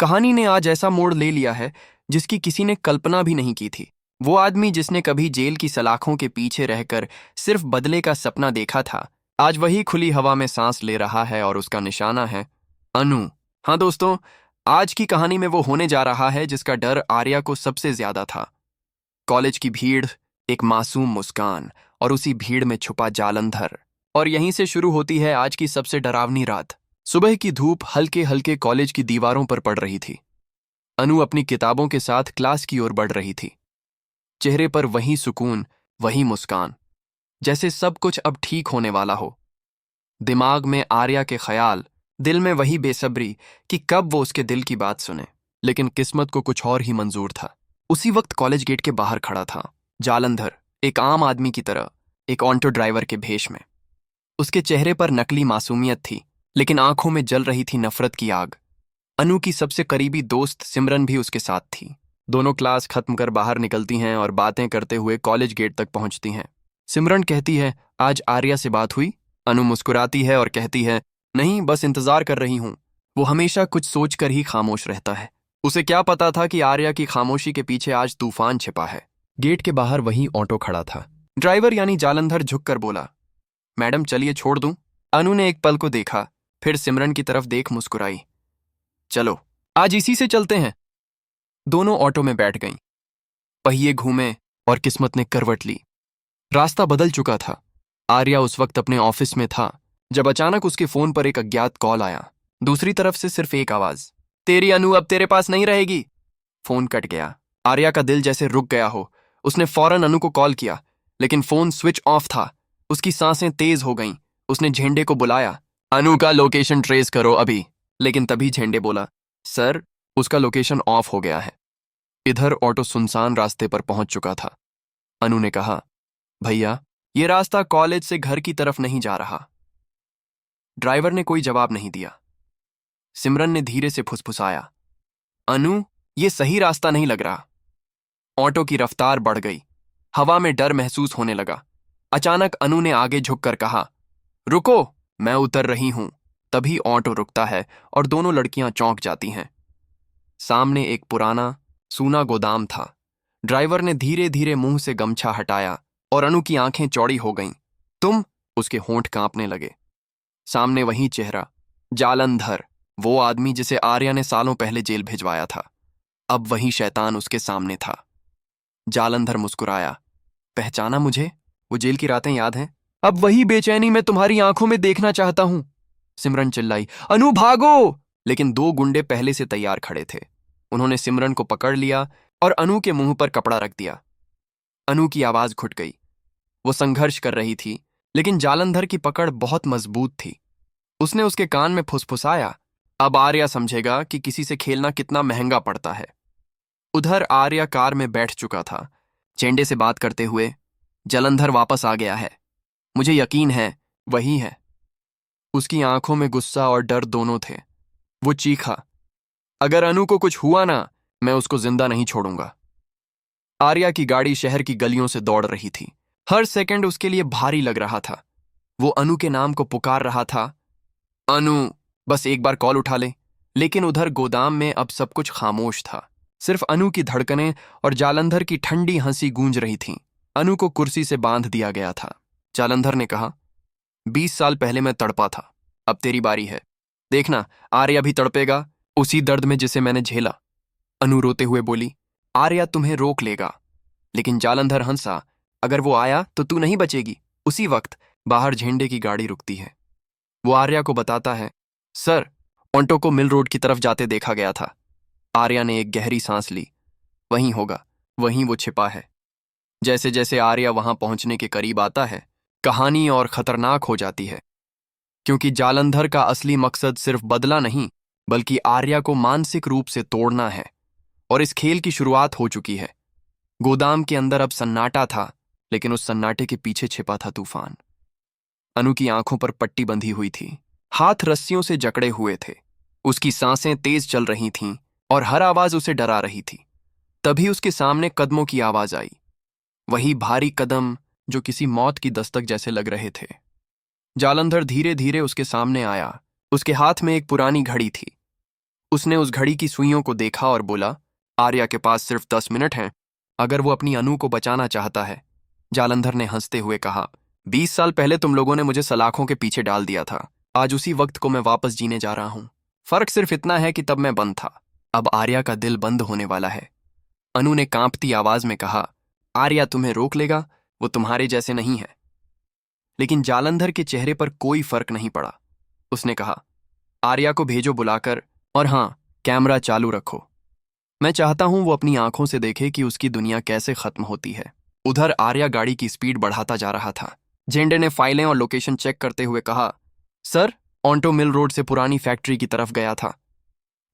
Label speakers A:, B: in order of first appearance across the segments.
A: कहानी ने आज ऐसा मोड़ ले लिया है जिसकी किसी ने कल्पना भी नहीं की थी। वो आदमी जिसने कभी जेल की सलाखों के पीछे रहकर सिर्फ बदले का सपना देखा था, आज वही खुली हवा में सांस ले रहा है और उसका निशाना है अनु। हाँ दोस्तों, आज की कहानी में वो होने जा रहा है जिसका डर आर्या को सबसे ज्यादा था। कॉलेज की भीड़, एक मासूम मुस्कान और उसी भीड़ में छुपा जालंधर। और यहीं से शुरू होती है आज की सबसे डरावनी रात। सुबह की धूप हल्के हल्के कॉलेज की दीवारों पर पड़ रही थी। अनु अपनी किताबों के साथ क्लास की ओर बढ़ रही थी। चेहरे पर वही सुकून, वही मुस्कान, जैसे सब कुछ अब ठीक होने वाला हो। दिमाग में आर्या के ख्याल, दिल में वही बेसब्री कि कब वो उसके दिल की बात सुने। लेकिन किस्मत को कुछ और ही मंजूर था। उसी वक्त कॉलेज गेट के बाहर खड़ा था जालंधर, एक आम आदमी की तरह, एक ऑटो ड्राइवर के भेष में। उसके चेहरे पर नकली मासूमियत थी, लेकिन आंखों में जल रही थी नफरत की आग। अनु की सबसे करीबी दोस्त सिमरन भी उसके साथ थी। दोनों क्लास खत्म कर बाहर निकलती हैं और बातें करते हुए कॉलेज गेट तक पहुंचती हैं। सिमरन कहती है, आज आर्या से बात हुई? अनु मुस्कुराती है और कहती है, नहीं, बस इंतजार कर रही हूं। वो हमेशा कुछ सोचकर ही खामोश रहता है। उसे क्या पता था कि आर्या की खामोशी के पीछे आज तूफान छिपा है। गेट के बाहर वही ऑटो खड़ा था। ड्राइवर यानी जालंधर झुककर बोला, मैडम चलिए छोड़ दूं। अनु ने एक पल को देखा, फिर सिमरन की तरफ देख मुस्कुराई। चलो आज इसी से चलते हैं। दोनों ऑटो में बैठ गईं। पहिए घूमे और किस्मत ने करवट ली। रास्ता बदल चुका था। आर्या उस वक्त अपने ऑफिस में था जब अचानक उसके फोन पर एक अज्ञात कॉल आया। दूसरी तरफ से सिर्फ एक आवाज, तेरी अनु अब तेरे पास नहीं रहेगी। फोन कट गया। आर्या का दिल जैसे रुक गया हो। उसने फौरन अनु को कॉल किया, लेकिन फोन स्विच ऑफ था। उसकी सांसें तेज हो गईं। उसने झेंडे को बुलाया, अनु का लोकेशन ट्रेस करो अभी। लेकिन तभी झेंडे बोला, सर, उसका लोकेशन ऑफ हो गया है। इधर ऑटो सुनसान रास्ते पर पहुंच चुका था। अनु ने कहा, भैया, ये रास्ता कॉलेज से घर की तरफ नहीं जा रहा। ड्राइवर ने कोई जवाब नहीं दिया। सिमरन ने धीरे से फुसफुसाया, अनु, ये सही रास्ता नहीं लग रहा। ऑटो की रफ्तार बढ़ गई। हवा में डर महसूस होने लगा। अचानक अनु ने आगे झुककर कहा, रुको, मैं उतर रही हूं। तभी ऑटो रुकता है और दोनों लड़कियां चौंक जाती हैं। सामने एक पुराना सूना गोदाम था। ड्राइवर ने धीरे धीरे मुंह से गमछा हटाया और अनु की आंखें चौड़ी हो गईं। तुम? उसके होंठ कांपने लगे। सामने वही चेहरा, जालंधर, वो आदमी जिसे आर्या ने सालों पहले जेल भिजवाया था। अब वही शैतान उसके सामने था। जालंधर मुस्कुराया, पहचाना मुझे? वो जेल की रातें याद हैं? अब वही बेचैनी मैं तुम्हारी आंखों में देखना चाहता हूं। सिमरन चिल्लाई, अनु भागो! लेकिन दो गुंडे पहले से तैयार खड़े थे। उन्होंने सिमरन को पकड़ लिया और अनु के मुंह पर कपड़ा रख दिया। अनु की आवाज घुट गई। वो संघर्ष कर रही थी, लेकिन जालंधर की पकड़ बहुत मजबूत थी। उसने उसके कान में फुसफुसाया, अब आर्या समझेगा कि किसी से खेलना कितना महंगा पड़ता है। उधर आर्या कार में बैठ चुका था, चेंडे से बात करते हुए, जालंधर वापस आ गया है। मुझे यकीन है वही है। उसकी आंखों में गुस्सा और डर दोनों थे। वो चीखा, अगर अनु को कुछ हुआ ना, मैं उसको जिंदा नहीं छोड़ूंगा। आर्या की गाड़ी शहर की गलियों से दौड़ रही थी। हर सेकंड उसके लिए भारी लग रहा था। वो अनु के नाम को पुकार रहा था, अनु, बस एक बार कॉल उठा ले। लेकिन उधर गोदाम में अब सब कुछ खामोश था। सिर्फ अनु की धड़कनें और जालंधर की ठंडी हंसी गूंज रही थीं। अनु को कुर्सी से बांध दिया गया था। जालंधर ने कहा, 20 साल पहले मैं तड़पा था, अब तेरी बारी है। देखना, आर्या भी तड़पेगा, उसी दर्द में जिसे मैंने झेला। अनु रोते हुए बोली, आर्या तुम्हें रोक लेगा। लेकिन जालंधर हंसा, अगर वो आया तो तू नहीं बचेगी। उसी वक्त बाहर झेंडे की गाड़ी रुकती है। वो आर्या को बताता है, सर, ऑटो को मिल रोड की तरफ जाते देखा गया था। आर्या ने एक गहरी सांस ली। वहीं होगा, वहीं वो छिपा है। जैसे जैसे आर्या वहां पहुंचने के करीब आता है, कहानी और खतरनाक हो जाती है। क्योंकि जालंधर का असली मकसद सिर्फ बदला नहीं, बल्कि आर्या को मानसिक रूप से तोड़ना है। और इस खेल की शुरुआत हो चुकी है। गोदाम के अंदर अब सन्नाटा था, लेकिन उस सन्नाटे के पीछे छिपा था तूफान। अनु की आंखों पर पट्टी बंधी हुई थी, हाथ रस्सियों से जकड़े हुए थे। उसकी सांसें तेज चल रही थीं और हर आवाज उसे डरा रही थी। तभी उसके सामने कदमों की आवाज आई। वही भारी कदम जो किसी मौत की दस्तक जैसे लग रहे थे। जालंधर धीरे धीरे उसके सामने आया। उसके हाथ में एक पुरानी घड़ी थी। उसने उस घड़ी की सुइयों को देखा और बोला, आर्या के पास सिर्फ 10 मिनट हैं। अगर वो अपनी अनु को बचाना चाहता है। जालंधर ने हंसते हुए कहा, 20 साल पहले तुम लोगों ने मुझे सलाखों के पीछे डाल दिया था। आज उसी वक्त को मैं वापस जीने जा रहा हूं। फर्क सिर्फ इतना है कि तब मैं बंद था, अब आर्या का दिल बंद होने वाला है। अनु ने कांपती आवाज में कहा, आर्या तुम्हें रोक लेगा, वो तुम्हारे जैसे नहीं है। लेकिन जालंधर के चेहरे पर कोई फर्क नहीं पड़ा। उसने कहा, आर्या को भेजो बुलाकर, और हां, कैमरा चालू रखो। मैं चाहता हूं वो अपनी आंखों से देखे कि उसकी दुनिया कैसे खत्म होती है। उधर आर्या गाड़ी की स्पीड बढ़ाता जा रहा था। झेंडे ने फाइलें और लोकेशन चेक करते हुए कहा, सर, ऑन्टो मिल रोड से पुरानी फैक्ट्री की तरफ गया था।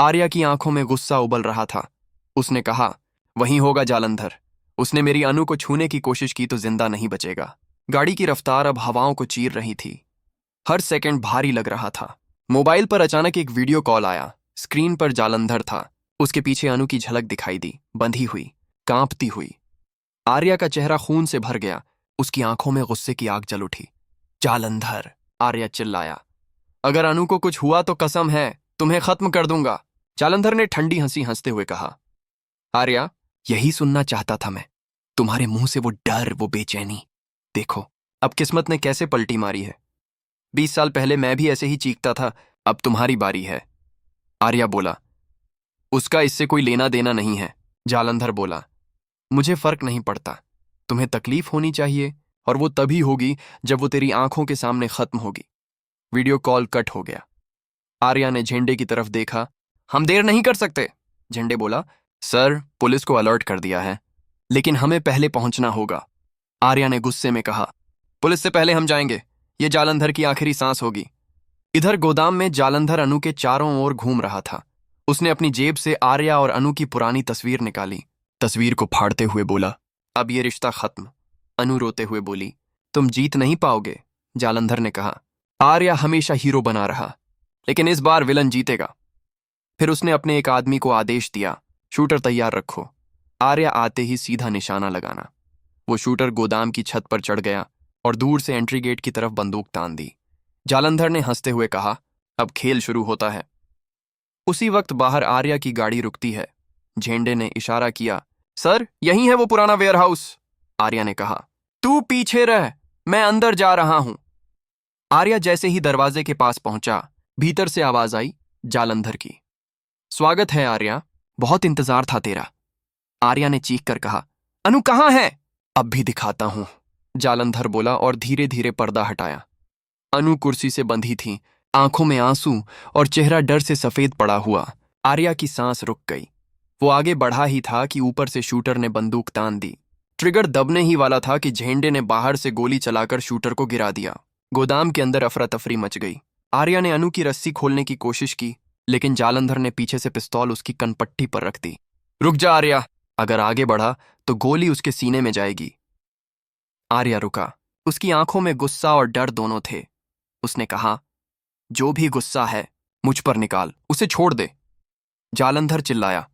A: आर्या की आंखों में गुस्सा उबल रहा था। उसने कहा, वहीं होगा जालंधर। उसने मेरी अनु को छूने की कोशिश की तो जिंदा नहीं बचेगा। गाड़ी की रफ्तार अब हवाओं को चीर रही थी। हर सेकंड भारी लग रहा था। मोबाइल पर अचानक एक वीडियो कॉल आया। स्क्रीन पर जालंधर था। उसके पीछे अनु की झलक दिखाई दी, बंधी हुई, कांपती हुई। आर्या का चेहरा खून से भर गया। उसकी आंखों में गुस्से की आग जल उठी। जालंधर, आर्या चिल्लाया, अगर अनु को कुछ हुआ तो कसम है तुम्हें खत्म कर दूंगा। जालंधर ने ठंडी हंसी हंसते हुए कहा, आर्या, यही सुनना चाहता था मैं। तुम्हारे मुंह से वो डर, वो बेचैनी। देखो अब किस्मत ने कैसे पलटी मारी है। 20 साल पहले मैं भी ऐसे ही चीखता था, अब तुम्हारी बारी है। आर्या बोला, उसका इससे कोई लेना देना नहीं है। जालंधर बोला, मुझे फर्क नहीं पड़ता। तुम्हें तकलीफ होनी चाहिए, और वो तभी होगी जब वो तेरी आंखों के सामने खत्म होगी। वीडियो कॉल कट हो गया। आर्या ने झेंडे की तरफ देखा। हम देर नहीं कर सकते। झेंडे बोला, सर, पुलिस को अलर्ट कर दिया है, लेकिन हमें पहले पहुंचना होगा। आर्या ने गुस्से में कहा, पुलिस से पहले हम जाएंगे। ये जालंधर की आखिरी सांस होगी। इधर गोदाम में जालंधर अनु के चारों ओर घूम रहा था। उसने अपनी जेब से आर्या और अनु की पुरानी तस्वीर निकाली। तस्वीर को फाड़ते हुए बोला, अब ये रिश्ता खत्म। अनु रोते हुए बोली, तुम जीत नहीं पाओगे। जालंधर ने कहा, आर्या हमेशा हीरो बना रहा, लेकिन इस बार विलन जीतेगा। फिर उसने अपने एक आदमी को आदेश दिया, शूटर तैयार रखो। आर्या आते ही सीधा निशाना लगाना। वो शूटर गोदाम की छत पर चढ़ गया और दूर से एंट्री गेट की तरफ बंदूक तान दी। जालंधर ने हंसते हुए कहा, अब खेल शुरू होता है। उसी वक्त बाहर आर्या की गाड़ी रुकती है। झेंडे ने इशारा किया, सर, यही है वो पुराना वेयरहाउस। आर्या ने कहा, तू पीछे रह, मैं अंदर जा रहा हूं। आर्या जैसे ही दरवाजे के पास पहुंचा, भीतर से आवाज आई, जालंधर की। स्वागत है आर्या, बहुत इंतजार था तेरा। आर्या ने चीख कर कहा, अनु कहां है? अब भी दिखाता हूं, जालंधर बोला और धीरे धीरे पर्दा हटाया। अनु कुर्सी से बंधी थी, आंखों में आंसू और चेहरा डर से सफेद पड़ा हुआ। आर्या की सांस रुक गई। वो आगे बढ़ा ही था कि ऊपर से शूटर ने बंदूक तान दी। ट्रिगर दबने ही वाला था कि झेंडे ने बाहर से गोली चलाकर शूटर को गिरा दिया। गोदाम के अंदर अफरा तफरी मच गई। आर्या ने अनु की रस्सी खोलने की कोशिश की, लेकिन जालंधर ने पीछे से पिस्तौल उसकी कनपट्टी पर रख दी। रुक जा आर्या, अगर आगे बढ़ा तो गोली उसके सीने में जाएगी। आर्या रुका। उसकी आंखों में गुस्सा और डर दोनों थे। उसने कहा, जो भी गुस्सा है मुझ पर निकाल, उसे छोड़ दे। जालंधर चिल्लाया,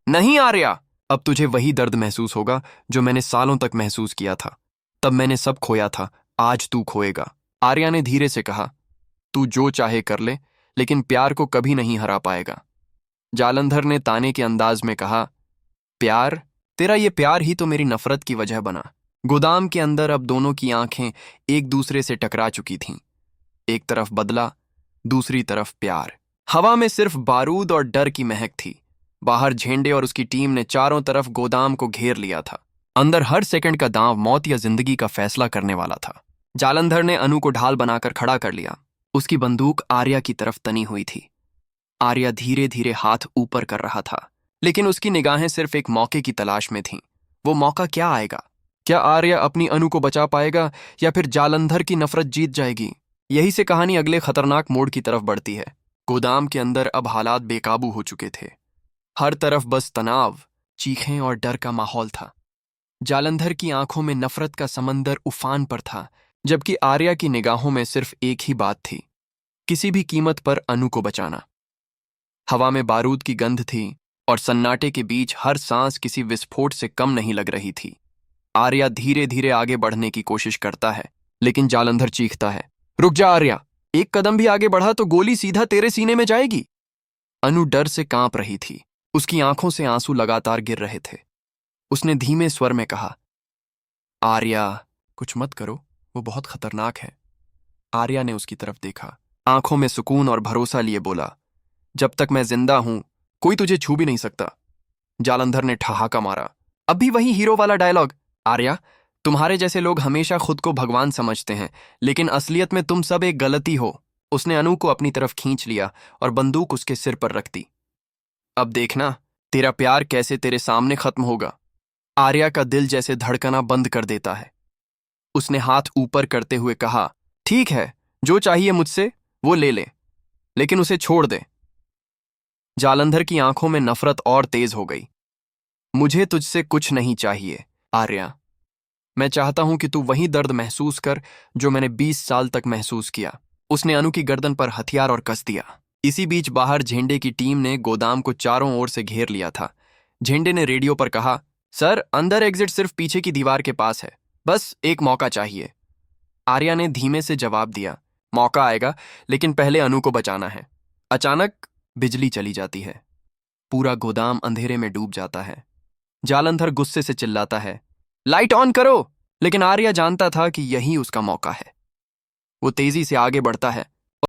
A: नहीं आर्या, अब तुझे वही दर्द महसूस होगा जो मैंने सालों तक महसूस किया था। तब मैंने सब खोया था, आज तू खोएगा। आर्या ने धीरे से कहा, तू जो चाहे कर ले, लेकिन प्यार को कभी नहीं हरा पाएगा। जालंधर ने ताने के अंदाज में कहा, प्यार? तेरा ये प्यार ही तो मेरी नफरत की वजह बना। गोदाम के अंदर अब दोनों की आंखें एक दूसरे से टकरा चुकी थीं। एक तरफ बदला, दूसरी तरफ प्यार। हवा में सिर्फ बारूद और डर की महक थी। बाहर झेंडे और उसकी टीम ने चारों तरफ गोदाम को घेर लिया था। अंदर हर सेकंड का दांव मौत या जिंदगी का फैसला करने वाला था। जालंधर ने अनु को ढाल बनाकर खड़ा कर लिया। उसकी बंदूक आर्या की तरफ तनी हुई थी। आर्या धीरे धीरे हाथ ऊपर कर रहा था, लेकिन उसकी निगाहें सिर्फ एक मौके की तलाश में थीं। वो मौका क्या आएगा? क्या आर्या अपनी अनु को बचा पाएगा, या फिर जालंधर की नफरत जीत जाएगी? यही से कहानी अगले खतरनाक मोड़ की तरफ बढ़ती है। गोदाम के अंदर अब हालात बेकाबू हो चुके थे। हर तरफ बस तनाव, चीखें और डर का माहौल था। जालंधर की आंखों में नफरत का समंदर उफान पर था, जबकि आर्या की निगाहों में सिर्फ एक ही बात थी, किसी भी कीमत पर अनु को बचाना। हवा में बारूद की गंध थी और सन्नाटे के बीच हर सांस किसी विस्फोट से कम नहीं लग रही थी। आर्या धीरे धीरे आगे बढ़ने की कोशिश करता है, लेकिन जालंधर चीखता है, रुक जा आर्या, एक कदम भी आगे बढ़ा तो गोली सीधा तेरे सीने में जाएगी। अनु डर से कांप रही थी। उसकी आंखों से आंसू लगातार गिर रहे थे। उसने धीमे स्वर में कहा, आर्या, कुछ मत करो, वो बहुत खतरनाक है। आर्या ने उसकी तरफ देखा, आंखों में सुकून और भरोसा लिए बोला, जब तक मैं जिंदा हूं कोई तुझे छू भी नहीं सकता। जालंधर ने ठहाका मारा। अब भी वही हीरो वाला डायलॉग। आर्या, तुम्हारे जैसे लोग हमेशा खुद को भगवान समझते हैं, लेकिन असलियत में तुम सब एक गलती हो। उसने अनु को अपनी तरफ खींच लिया और बंदूक उसके सिर पर रख दी। अब देखना तेरा प्यार कैसे तेरे सामने खत्म होगा। आर्या का दिल जैसे धड़कना बंद कर देता है। उसने हाथ ऊपर करते हुए कहा, ठीक है, जो चाहिए मुझसे वो ले ले, लेकिन उसे छोड़ दे। जालंधर की आंखों में नफरत और तेज हो गई। मुझे तुझसे कुछ नहीं चाहिए आर्या। मैं चाहता हूं कि तू वही दर्द महसूस कर जो मैंने 20 साल तक महसूस किया। उसने अनु की गर्दन पर हथियार और कस दिया। इसी बीच बाहर झेंडे की टीम ने गोदाम को चारों ओर से घेर लिया था। झेंडे ने रेडियो पर कहा, सर, अंदर एग्जिट सिर्फ पीछे की दीवार के पास है, बस एक मौका चाहिए। आर्या ने धीमे से जवाब दिया, मौका आएगा, लेकिन पहले अनु को बचाना है। अचानक बिजली चली जाती है। पूरा गोदाम अंधेरे में डूब जाता है। जालंधर गुस्से से चिल्लाता है, लाइट ऑन करो, लेकिन आर्या जानता था कि यही उसका मौका है। वो तेजी से आगे बढ़ता है